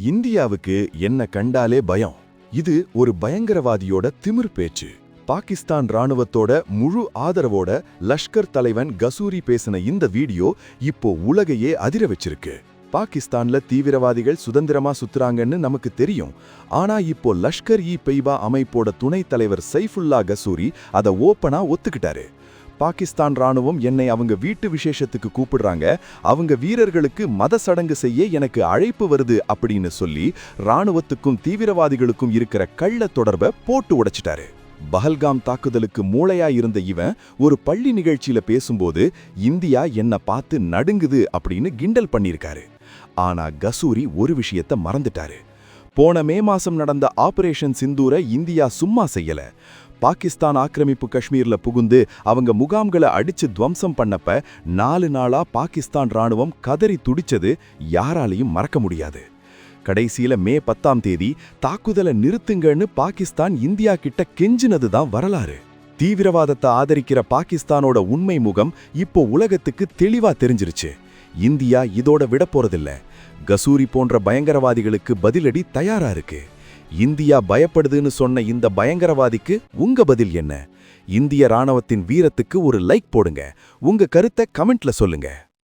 இந்தியாவுக்கு என்ன கண்டாலே பயம். இது ஒரு பயங்கரவாதியோட திமிர் பேச்சு. பாகிஸ்தான் ராணுவத்தோட முழு ஆதரவோட லஷ்கர் தலைவன் கசூரி பேசின இந்த வீடியோ இப்போ உலகையே அதிர வச்சிருக்கு. பாகிஸ்தான்ல தீவிரவாதிகள் சுதந்திரமா சுத்துறாங்கன்னு நமக்கு தெரியும். ஆனா இப்போ லஷ்கர்-இ-தொய்பா அமைப்போட துணைத் தலைவர் சைஃபுல்லா கசூரி அதை ஓப்பனா ஒத்துக்கிட்டாரு. பாகிஸ்தான் ராணுவம் என்னை அவங்க வீட்டு விசேஷத்துக்கு கூப்பிடுறாங்க, அவங்க வீரர்களுக்கு மத சடங்கு செய்ய எனக்கு அழைப்பு வருது அப்படின்னு சொல்லி ராணுவத்துக்கும் தீவிரவாதிகளுக்கும் இருக்கிற கள்ள தொடர்பை போட்டு உடைச்சிட்டாரு. பஹல்காம் தாக்குதலுக்கு மூளையா இருந்த இவன் ஒரு பள்ளி நிகழ்ச்சியில பேசும்போது இந்தியா என்ன பார்த்து நடுங்குது அப்படின்னு கிண்டல் பண்ணியிருக்காரு. ஆனா கசூரி ஒரு விஷயத்த மறந்துட்டாரு. போன மே மாசம் நடந்த ஆபரேஷன் சிந்தூரை இந்தியா சும்மா செய்யல. பாகிஸ்தான் ஆக்கிரமிப்பு காஷ்மீர்ல புகுந்து அவங்க முகாம்களை அடிச்சு துவம்சம் பண்ணப்ப 4 நாளா பாகிஸ்தான் ராணுவம் கதறி துடிச்சது யாராலையும் மறக்க முடியாது. கடைசியில மே 10ஆம் தேதி தாக்குதலை நிறுத்துங்கன்னு பாகிஸ்தான் இந்தியா கிட்ட கெஞ்சினதுதான் வரலாறு. தீவிரவாதத்தை ஆதரிக்கிற பாகிஸ்தானோட உண்மை முகம் இப்போ உலகத்துக்கு தெளிவா தெரிஞ்சிருச்சு. இந்தியா இதோட விட போறதில்ல. கசூரி போன்ற பயங்கரவாதிகளுக்கு பதிலடி தயாரா இருக்கு. இந்தியா பயப்படுதுன்னு சொன்ன இந்த பயங்கரவாதிக்கு உங்க பதில் என்ன? இந்திய ராணுவத்தின் வீரத்துக்கு ஒரு லைக் போடுங்க. உங்க கருத்தை கமெண்ட்ல சொல்லுங்க.